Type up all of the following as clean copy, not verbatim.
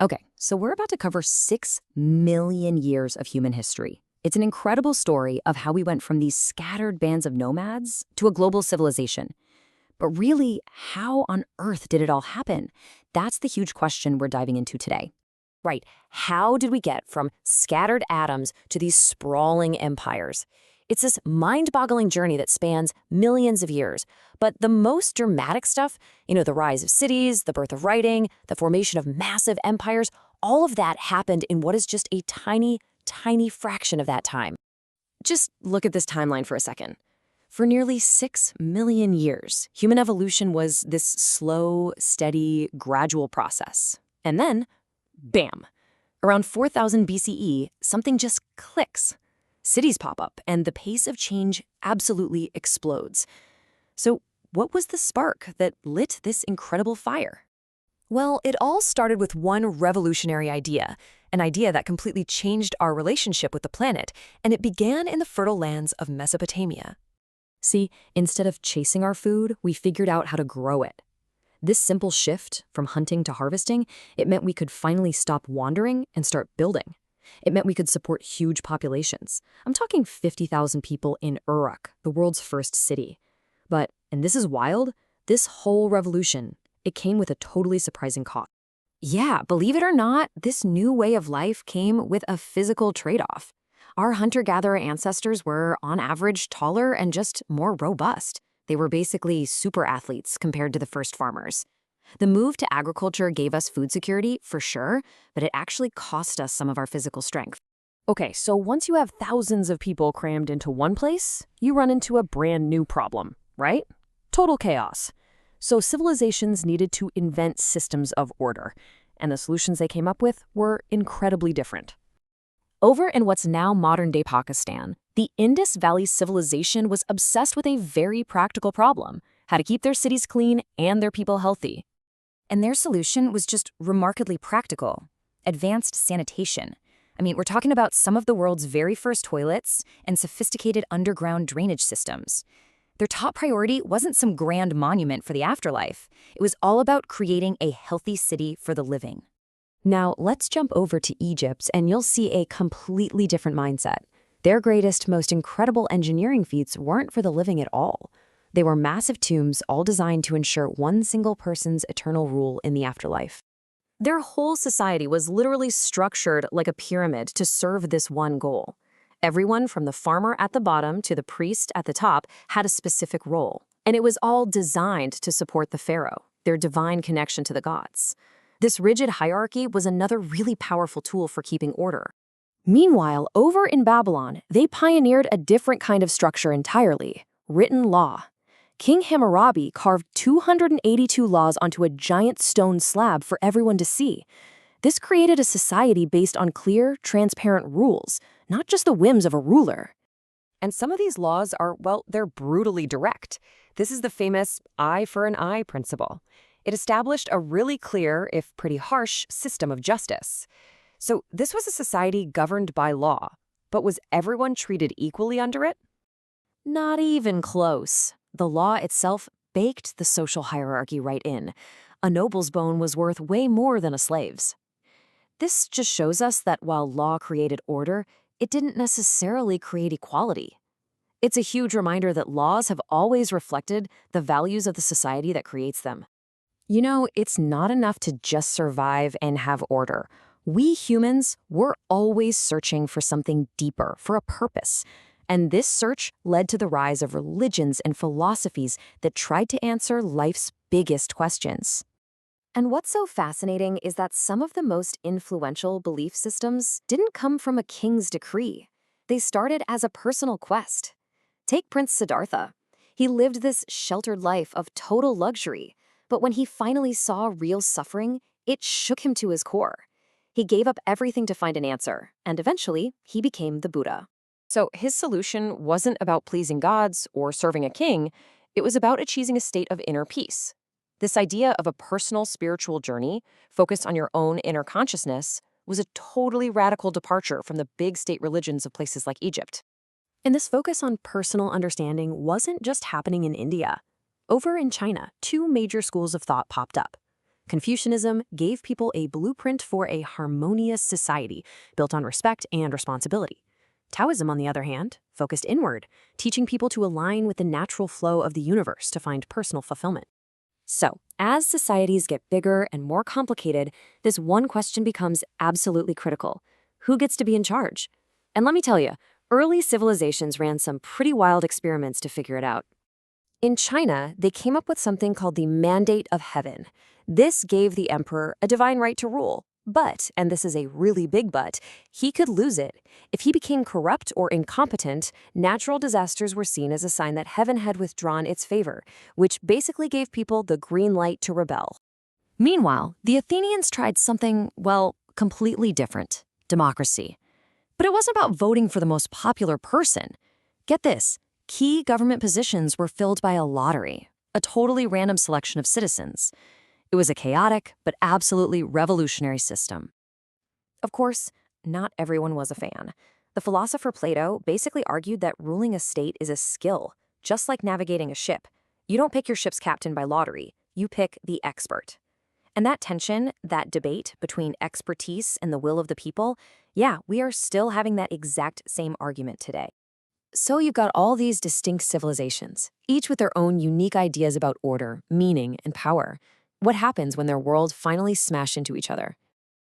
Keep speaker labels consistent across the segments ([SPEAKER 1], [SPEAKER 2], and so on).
[SPEAKER 1] Okay, so we're about to cover 6 million years of human history. It's an incredible story of how we went from these scattered bands of nomads to a global civilization. But really, how on earth did it all happen? That's the huge question we're diving into today.
[SPEAKER 2] Right. How did we get from scattered atoms to these sprawling empires? It's this mind-boggling journey that spans millions of years. But the most dramatic stuff, the rise of cities, the birth of writing, the formation of massive empires, all of that happened in what is just a tiny, tiny fraction of that time.
[SPEAKER 1] Just look at this timeline for a second. For nearly 6 million years, human evolution was this slow, steady, gradual process. And then, bam! Around 4000 BCE, something just clicks. Cities pop up, and the pace of change absolutely explodes. So, what was the spark that lit this incredible fire?
[SPEAKER 2] Well, it all started with one revolutionary idea, an idea that completely changed our relationship with the planet, and it began in the fertile lands of Mesopotamia.
[SPEAKER 1] See, instead of chasing our food, we figured out how to grow it. This simple shift from hunting to harvesting, it meant we could finally stop wandering and start building. It meant we could support huge populations. I'm talking 50,000 people in Uruk, the world's first city. But, and this is wild, this whole revolution, it came with a totally surprising cost. Yeah, believe it or not, this new way of life came with a physical trade-off. Our hunter-gatherer ancestors were, on average, taller and just more robust. They were basically super athletes compared to the first farmers. The move to agriculture gave us food security, for sure, but it actually cost us some of our physical strength.
[SPEAKER 2] Okay, so once you have thousands of people crammed into one place, you run into a brand new problem, right? Total chaos. So civilizations needed to invent systems of order, and the solutions they came up with were incredibly different. Over in what's now modern-day Pakistan, the Indus Valley civilization was obsessed with a very practical problem: how to keep their cities clean and their people healthy.
[SPEAKER 1] And their solution was just remarkably practical: advanced sanitation. I mean, we're talking about some of the world's very first toilets and sophisticated underground drainage systems. Their top priority wasn't some grand monument for the afterlife. It was all about creating a healthy city for the living. Now, let's jump over to Egypt, and you'll see a completely different mindset. Their greatest, most incredible engineering feats weren't for the living at all. They were massive tombs, all designed to ensure one single person's eternal rule in the afterlife. Their whole society was literally structured like a pyramid to serve this one goal. Everyone from the farmer at the bottom to the priest at the top had a specific role, and it was all designed to support the pharaoh, their divine connection to the gods. This rigid hierarchy was another really powerful tool for keeping order. Meanwhile, over in Babylon, they pioneered a different kind of structure entirely: written law. King Hammurabi carved 282 laws onto a giant stone slab for everyone to see. This created a society based on clear, transparent rules, not just the whims of a ruler.
[SPEAKER 2] And some of these laws are, well, they're brutally direct. This is the famous eye for an eye principle. It established a really clear, if pretty harsh, system of justice. So this was a society governed by law, but was everyone treated equally under it?
[SPEAKER 1] Not even close. The law itself baked the social hierarchy right in. A noble's bone was worth way more than a slave's. This just shows us that while law created order, it didn't necessarily create equality. It's a huge reminder that laws have always reflected the values of the society that creates them. You know, it's not enough to just survive and have order. We humans, we're always searching for something deeper, for a purpose. And this search led to the rise of religions and philosophies that tried to answer life's biggest questions. And what's so fascinating is that some of the most influential belief systems didn't come from a king's decree. They started as a personal quest. Take Prince Siddhartha. He lived this sheltered life of total luxury, but when he finally saw real suffering, it shook him to his core. He gave up everything to find an answer, and eventually, he became the Buddha.
[SPEAKER 2] So his solution wasn't about pleasing gods or serving a king. It was about achieving a state of inner peace. This idea of a personal spiritual journey focused on your own inner consciousness was a totally radical departure from the big state religions of places like Egypt.
[SPEAKER 1] And this focus on personal understanding wasn't just happening in India. Over in China, two major schools of thought popped up:
[SPEAKER 2] Confucianism gave people a blueprint for a harmonious society built on respect and responsibility. Taoism, on the other hand, focused inward, teaching people to align with the natural flow of the universe to find personal fulfillment. So, as societies get bigger and more complicated, this one question becomes absolutely critical. Who gets to be in charge? And let me tell you, early civilizations ran some pretty wild experiments to figure it out. In China, they came up with something called the Mandate of Heaven. This gave the emperor a divine right to rule. But, and this is a really big but, he could lose it. If he became corrupt or incompetent, natural disasters were seen as a sign that heaven had withdrawn its favor, which basically gave people the green light to rebel. Meanwhile, the Athenians tried something, well, completely different: democracy. But it wasn't about voting for the most popular person. Get this, key government positions were filled by a lottery, a totally random selection of citizens. It was a chaotic, but absolutely revolutionary system. Of course, not everyone was a fan. The philosopher Plato basically argued that ruling a state is a skill, just like navigating a ship. You don't pick your ship's captain by lottery, you pick the expert. And that tension, that debate between expertise and the will of the people, yeah, we are still having that exact same argument today. So you've got all these distinct civilizations, each with their own unique ideas about order, meaning, and power. What happens when their worlds finally smash into each other?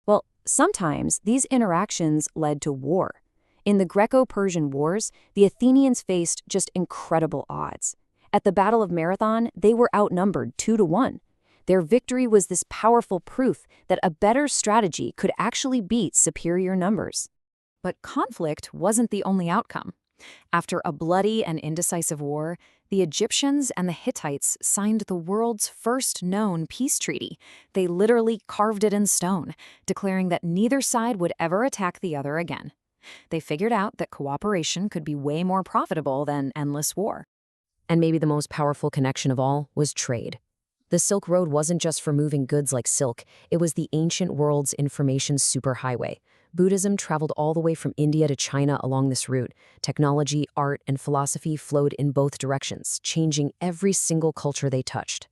[SPEAKER 2] Well, sometimes these interactions led to war. In the Greco-Persian Wars, the Athenians faced just incredible odds. At the Battle of Marathon, they were outnumbered 2-1. Their victory was this powerful proof that a better strategy could actually beat superior numbers. But conflict wasn't the only outcome. After a bloody and indecisive war, the Egyptians and the Hittites signed the world's first known peace treaty. They literally carved it in stone, declaring that neither side would ever attack the other again. They figured out that cooperation could be way more profitable than endless war. And maybe the most powerful connection of all was trade. The Silk Road wasn't just for moving goods like silk, it was the ancient world's information superhighway. Buddhism traveled all the way from India to China along this route. Technology, art, and philosophy flowed in both directions, changing every single culture they touched.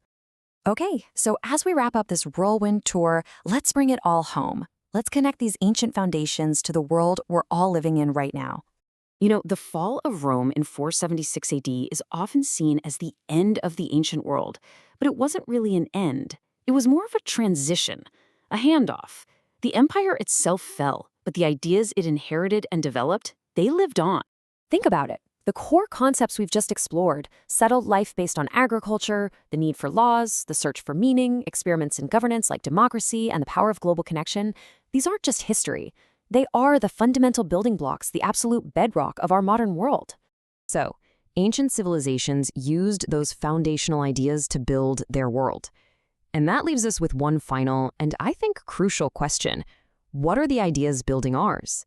[SPEAKER 2] Okay, so as we wrap up this whirlwind tour, let's bring it all home. Let's connect these ancient foundations to the world we're all living in right now. You know, the fall of Rome in 476 AD is often seen as the end of the ancient world, but it wasn't really an end. It was more of a transition, a handoff. The empire itself fell, but the ideas it inherited and developed, they lived on. Think about it. The core concepts we've just explored, settled life based on agriculture, the need for laws, the search for meaning, experiments in governance like democracy, and the power of global connection, these aren't just history. They are the fundamental building blocks, the absolute bedrock of our modern world. So, ancient civilizations used those foundational ideas to build their world. And that leaves us with one final, and I think crucial question. What are the ideas building ours?